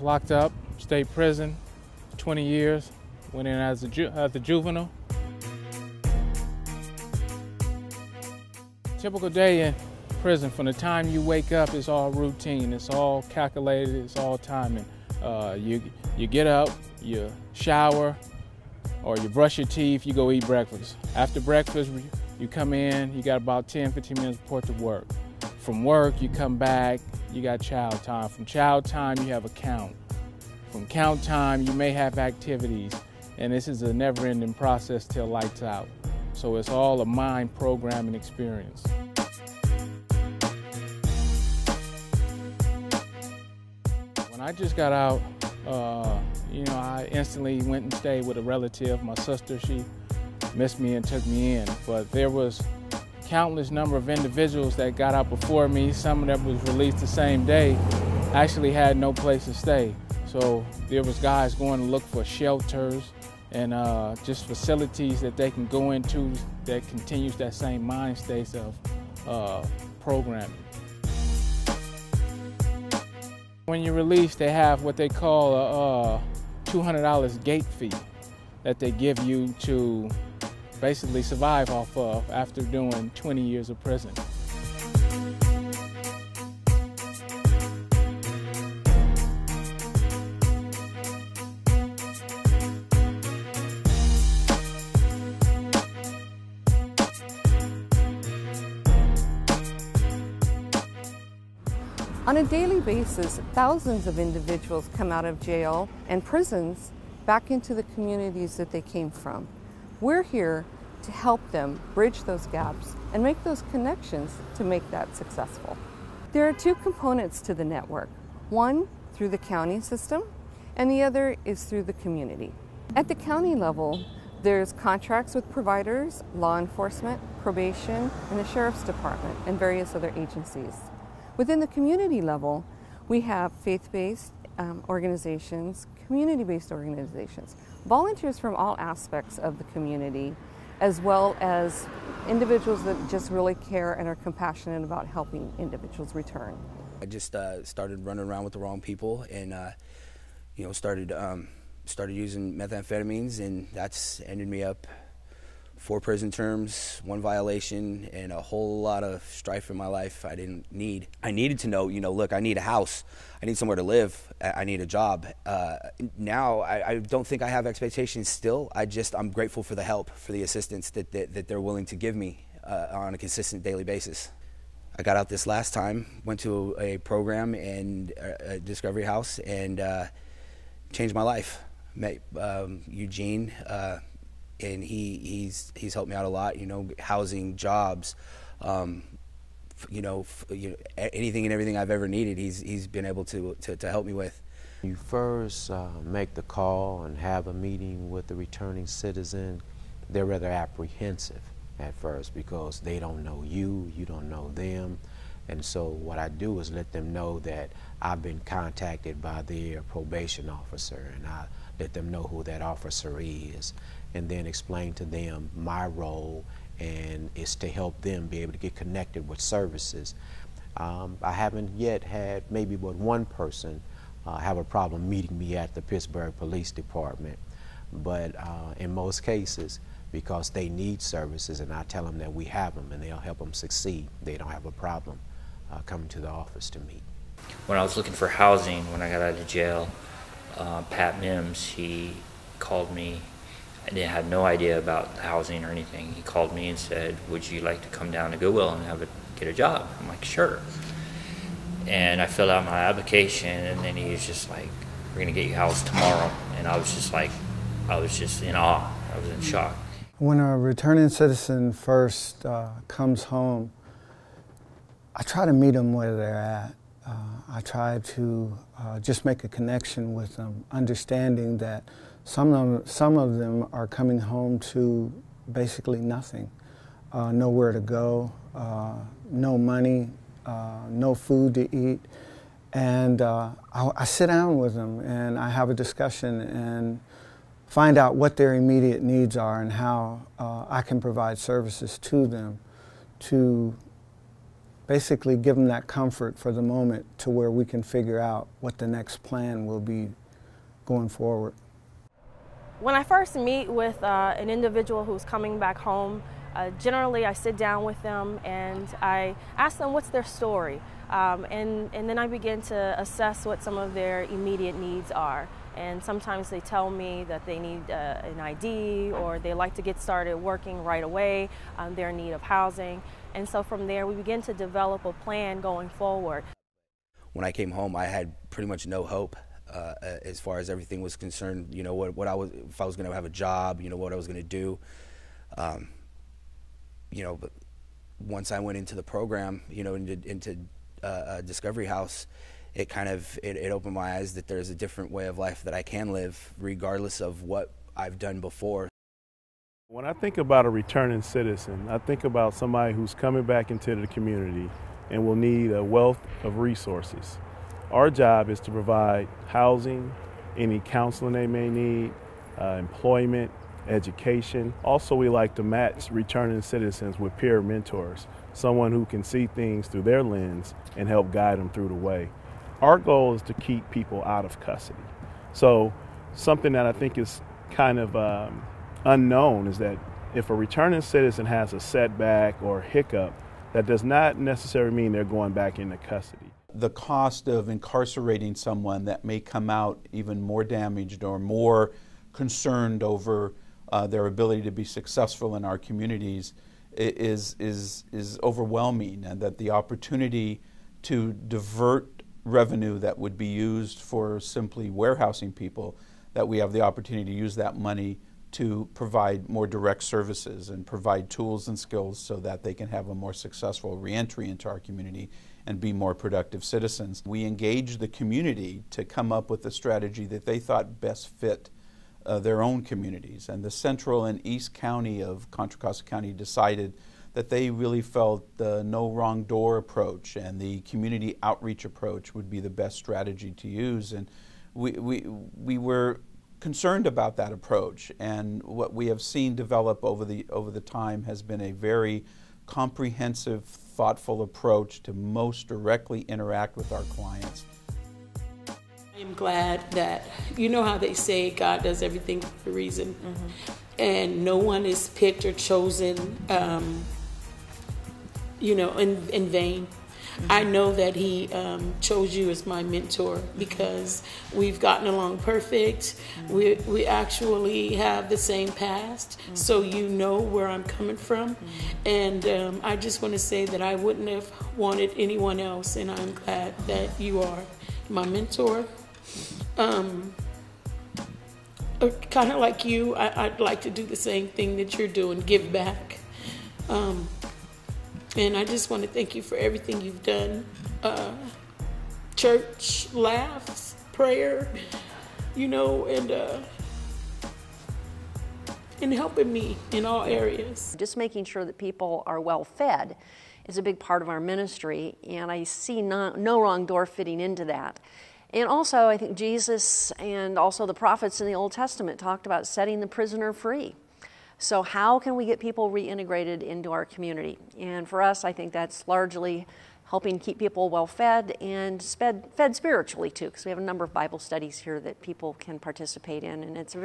was locked up, state prison, 20 years, went in as a juvenile. Typical day in prison, from the time you wake up, it's all routine, it's all calculated, it's all timing. You get up, you shower, or you brush your teeth, you go eat breakfast. After breakfast, you come in, you got about 10-15 minutes before to work. From work, you come back, you got child time. From child time, you have a count. From count time, you may have activities, and this is a never-ending process till lights out. So it's all a mind programming experience. When I just got out, I instantly went and stayed with a relative. My sister, she missed me and took me in. But there was countless number of individuals that got out before me. Some of them was released the same day, actually had no place to stay. So there was guys going to look for shelters and just facilities that they can go into that continues that same mind state of programming. When you're released, they have what they call a $200 gate fee that they give you to basically survive off of after doing 20 years of prison. On a daily basis, thousands of individuals come out of jail and prisons back into the communities that they came from. We're here to help them bridge those gaps and make those connections to make that successful. There are two components to the network. One through the county system, and the other is through the community. At the county level, there's contracts with providers, law enforcement, probation, and the sheriff's department, and various other agencies. Within the community level, we have faith-based organizations, community-based organizations, volunteers from all aspects of the community, as well as individuals that just really care and are compassionate about helping individuals return. I just started running around with the wrong people and started using methamphetamines, and that's ended me up 4 prison terms, 1 violation, and a whole lot of strife in my life I didn't need. I needed to know, look, I need a house. I need somewhere to live. I need a job. Now, I don't think I have expectations still. I'm grateful for the help, for the assistance that they're willing to give me on a consistent daily basis. I got out this last time, went to a program and a Discovery House, and changed my life. Met Eugene, and he's helped me out a lot, housing, jobs, anything and everything I've ever needed, he's been able to help me with. You first make the call and have a meeting with the returning citizen, they're rather apprehensive at first because they don't know you don't know them. And so what I do is let them know that I've been contacted by their probation officer, and I let them know who that officer is, and then explain to them my role, and it's to help them be able to get connected with services. I haven't yet had maybe but one person have a problem meeting me at the Pittsburgh Police Department, but in most cases, because they need services and I tell them that we have them and they'll help them succeed, they don't have a problem coming to the office to meet. When I was looking for housing when I got out of jail, Pat Mims, he called me. I had no idea about housing or anything. He called me and said, would you like to come down to Goodwill and get a job? I'm like, sure. And I filled out my application, and then he was just like, we're going to get you housed tomorrow. And I was just in awe. I was in shock. When a returning citizen first comes home, I try to meet them where they're at. I try to just make a connection with them, understanding that some of them are coming home to basically nothing, nowhere to go, no money, no food to eat. And I sit down with them and I have a discussion and find out what their immediate needs are and how I can provide services to them to basically give them that comfort for the moment to where we can figure out what the next plan will be going forward. When I first meet with an individual who's coming back home, generally I sit down with them and I ask them what's their story, and then I begin to assess what some of their immediate needs are. And sometimes they tell me that they need an ID, or they like to get started working right away, they're in need of housing. And so from there we begin to develop a plan going forward. When I came home, I had pretty much no hope as far as everything was concerned. You know, what I was, if I was going to have a job, you know, what I was going to do. You know, but once I went into the program, you know, into Discovery House, it kind of it opened my eyes that there's a different way of life that I can live regardless of what I've done before. When I think about a returning citizen, I think about somebody who's coming back into the community and will need a wealth of resources. Our job is to provide housing, any counseling they may need, employment, education. Also, we like to match returning citizens with peer mentors, someone who can see things through their lens and help guide them through the way. Our goal is to keep people out of custody. So something that I think is kind of unknown is that if a returning citizen has a setback or hiccup, that does not necessarily mean they're going back into custody. The cost of incarcerating someone that may come out even more damaged or more concerned over their ability to be successful in our communities is overwhelming, and that the opportunity to divert revenue that would be used for simply warehousing people, that we have the opportunity to use that money to provide more direct services and provide tools and skills so that they can have a more successful reentry into our community and be more productive citizens. We engaged the community to come up with a strategy that they thought best fit their own communities. And the Central and East County of Contra Costa County decided that they really felt the no wrong door approach and the community outreach approach would be the best strategy to use. And we were concerned about that approach, and what we have seen develop over the time has been a very comprehensive, thoughtful approach to most directly interact with our clients. I'm glad that, you know how they say God does everything for a reason, and no one is picked or chosen you know, in vain. I know that He chose you as my mentor because we've gotten along perfect. We actually have the same past, so you know where I'm coming from. And I just want to say that I wouldn't have wanted anyone else, and I'm glad that you are my mentor. Kind of like you, I'd like to do the same thing that you're doing, give back. And I just want to thank you for everything you've done. Church, laughs, prayer, you know, and helping me in all areas. Just making sure that people are well fed is a big part of our ministry, and I see no wrong door fitting into that. And also, I think Jesus and also the prophets in the Old Testament talked about setting the prisoner free. So how can we get people reintegrated into our community? And for us, I think that's largely helping keep people well fed and fed spiritually too, because we have a number of Bible studies here that people can participate in. And it's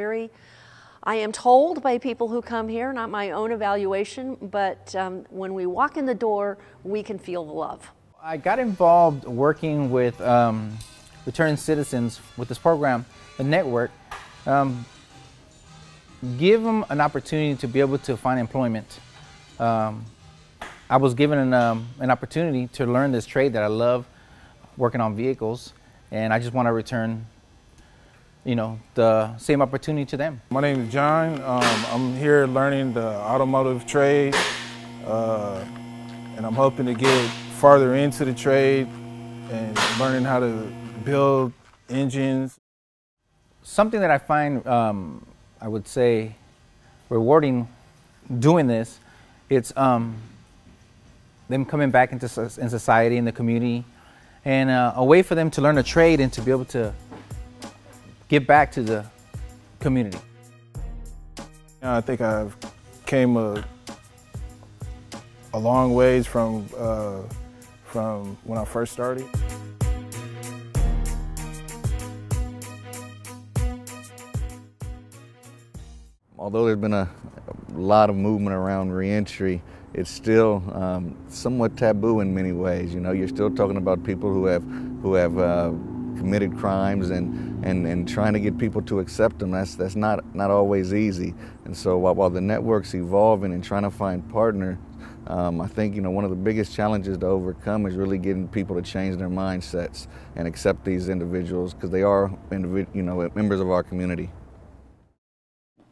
I am told by people who come here, not my own evaluation, but when we walk in the door, we can feel the love. I got involved working with returning citizens with this program, the network. Give them an opportunity to be able to find employment. I was given an opportunity to learn this trade that I love, working on vehicles, and I just want to return, you know, the same opportunity to them. My name is John. I'm here learning the automotive trade, and I'm hoping to get farther into the trade and learning how to build engines. Something that I find I would say rewarding doing this, it's them coming back in society, in the community, and a way for them to learn a trade and to be able to give back to the community. I think I've came a long ways from from when I first started. Although there's been a lot of movement around reentry, it's still somewhat taboo in many ways. You know, you're still talking about people who have committed crimes, and trying to get people to accept them. That's not always easy. And so while the network's evolving and trying to find partners, I think one of the biggest challenges to overcome is really getting people to change their mindsets and accept these individuals, because they are members of our community.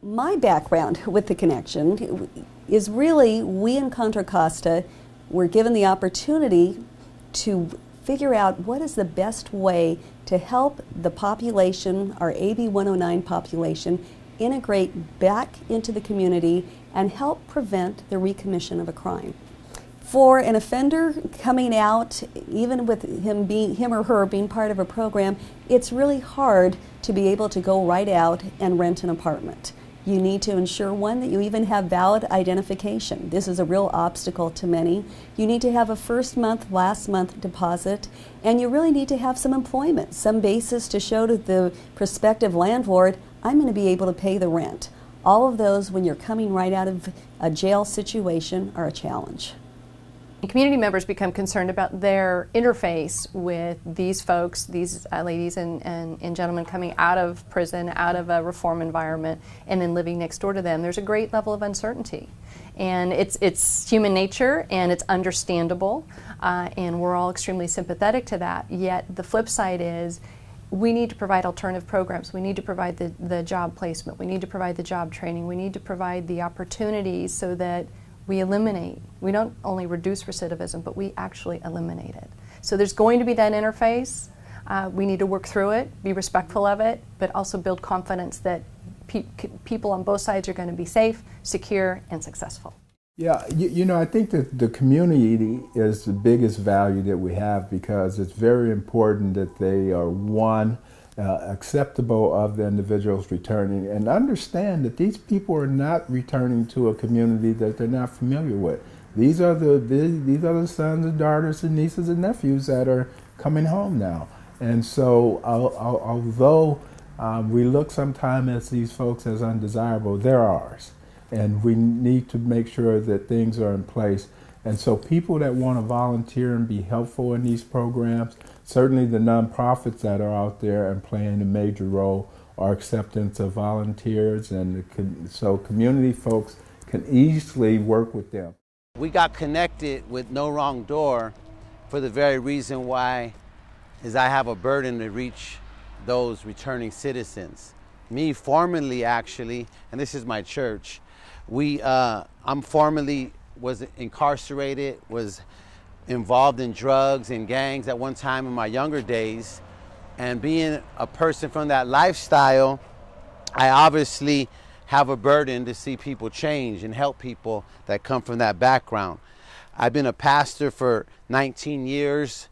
My background with the connection is really, we in Contra Costa were given the opportunity to figure out what is the best way to help the population, our AB 109 population, integrate back into the community and help prevent the recommission of a crime. For an offender coming out, even with him or her being part of a program, it's really hard to be able to go right out and rent an apartment. You need to ensure, one, that you even have valid identification. This is a real obstacle to many. You need to have a first month, last month deposit, and you really need to have some employment, some basis to show to the prospective landlord, I'm going to be able to pay the rent. All of those, when you're coming right out of a jail situation, are a challenge. Community members become concerned about their interface with these folks, these ladies and gentlemen coming out of prison, out of a reform environment, and then living next door to them. There's a great level of uncertainty. And it's human nature, and it's understandable, and we're all extremely sympathetic to that. Yet the flip side is, we need to provide alternative programs. We need to provide the job placement. We need to provide the job training. We need to provide the opportunities so that we don't only reduce recidivism, but we actually eliminate it. So there's going to be that interface. We need to work through it, be respectful of it, but also build confidence that people on both sides are going to be safe, secure, and successful. Yeah, I think that the community is the biggest value that we have, because it's very important that they are, one, acceptable of the individuals returning, and understand that these people are not returning to a community that they're not familiar with. These are the sons and daughters and nieces and nephews that are coming home now. And so although we look sometimes at these folks as undesirable, they're ours. And we need to make sure that things are in place. And so people that want to volunteer and be helpful in these programs, certainly the nonprofits that are out there and playing a major role, are acceptance of volunteers, and so community folks can easily work with them. We got connected with No Wrong Door for the very reason why is I have a burden to reach those returning citizens. Me formerly, actually, and this is my church, I'm formerly was incarcerated, was involved in drugs and gangs at one time in my younger days. And being a person from that lifestyle, I obviously have a burden to see people change and help people that come from that background. I've been a pastor for 19 years.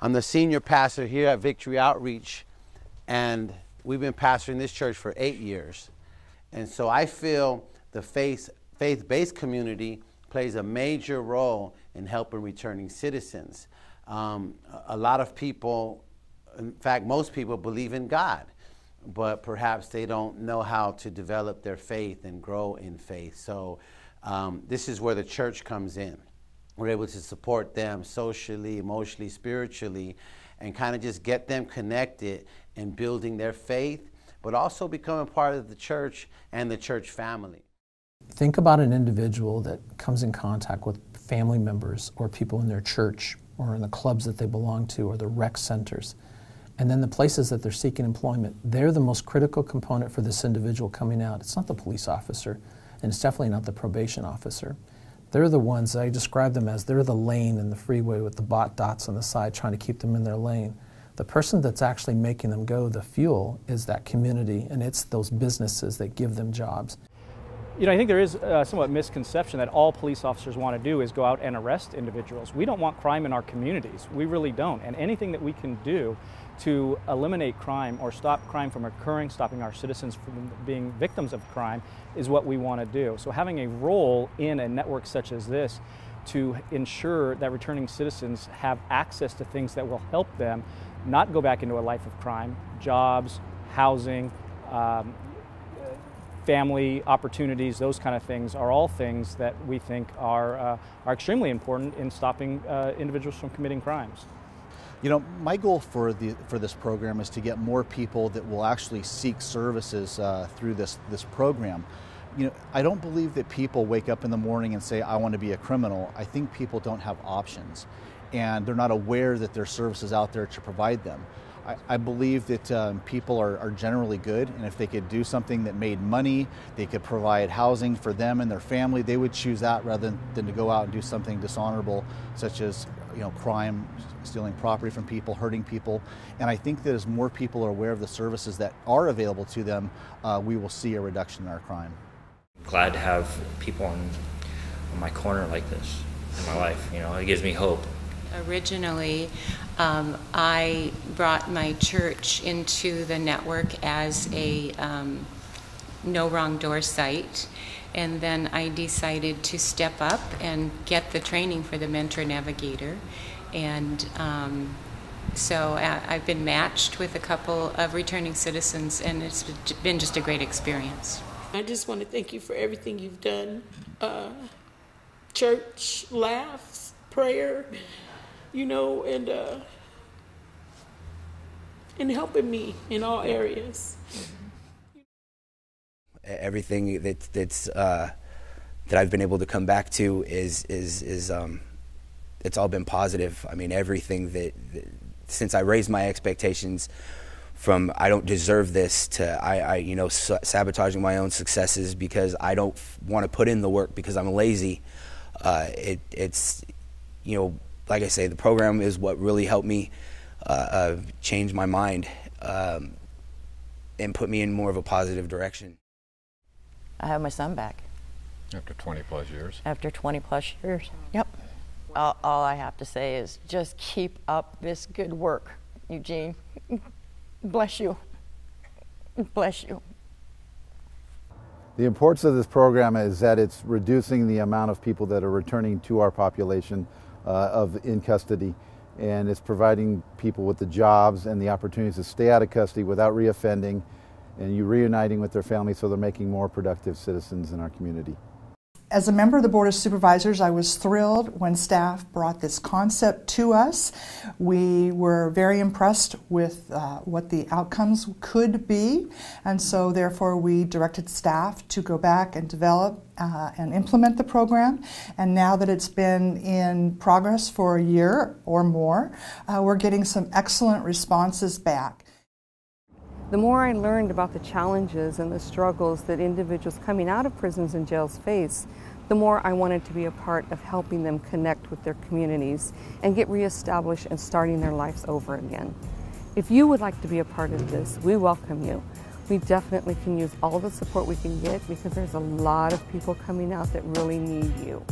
I'm the senior pastor here at Victory Outreach, and we've been pastoring this church for 8 years. And so I feel the faith-based community plays a major role in helping returning citizens. A lot of people, in fact, most people believe in God, but perhaps they don't know how to develop their faith and grow in faith. So this is where the church comes in. We're able to support them socially, emotionally, spiritually, and kind of just get them connected in building their faith, but also becoming part of the church and the church family. Think about an individual that comes in contact with family members or people in their church or in the clubs that they belong to or the rec centers, and then the places that they're seeking employment. They're the most critical component for this individual coming out. It's not the police officer, and it's definitely not the probation officer. They're the ones, I describe them as, they're the lane in the freeway with the dots on the side trying to keep them in their lane. The person that's actually making them go, the fuel, is that community, and it's those businesses that give them jobs. I think there is a somewhat misconception that all police officers want to do is go out and arrest individuals. We don't want crime in our communities. We really don't. And anything that we can do to eliminate crime or stop crime from occurring, stopping our citizens from being victims of crime, is what we want to do. So having a role in a network such as this to ensure that returning citizens have access to things that will help them not go back into a life of crime. Jobs, housing, family opportunities, those kind of things are all things that we think are extremely important in stopping individuals from committing crimes. You know, my goal for this program is to get more people that will actually seek services through this program. You know, I don't believe that people wake up in the morning and say, I want to be a criminal. I think people don't have options, and they're not aware that there's services out there to provide them. I believe that people are generally good, and if they could do something that made money, they could provide housing for them and their family, they would choose that rather than to go out and do something dishonorable, such as, you know, crime, stealing property from people, hurting people. And I think that as more people are aware of the services that are available to them, we will see a reduction in our crime. Glad to have people on my corner like this in my life. You know, it gives me hope. Originally, I brought my church into the network as a no wrong door site, and then I decided to step up and get the training for the mentor navigator, and so I've been matched with a couple of returning citizens, and it's been just a great experience. I just want to thank you for everything you've done. Church, laughs, prayer, you know, and helping me in all areas. Everything that I've been able to come back to is it's all been positive. I mean, everything that since I raised my expectations from I don't deserve this to I you know, sabotaging my own successes because I don't want to put in the work because I'm lazy. It's, you know, like I say, the program is what really helped me change my mind and put me in more of a positive direction. I have my son back. After 20 plus years? After 20 plus years, yep. All I have to say is just keep up this good work, Eugene. Bless you. Bless you. The importance of this program is that it's reducing the amount of people that are returning to our population in custody, and it's providing people with the jobs and the opportunities to stay out of custody without reoffending, and you reuniting with their families so they're making more productive citizens in our community. As a member of the Board of Supervisors, I was thrilled when staff brought this concept to us. We were very impressed with what the outcomes could be, and so therefore we directed staff to go back and develop and implement the program. And now that it's been in progress for a year or more, we're getting some excellent responses back. The more I learned about the challenges and the struggles that individuals coming out of prisons and jails face, the more I wanted to be a part of helping them connect with their communities and get reestablished and starting their lives over again. If you would like to be a part of this, we welcome you. We definitely can use all the support we can get because there's a lot of people coming out that really need you.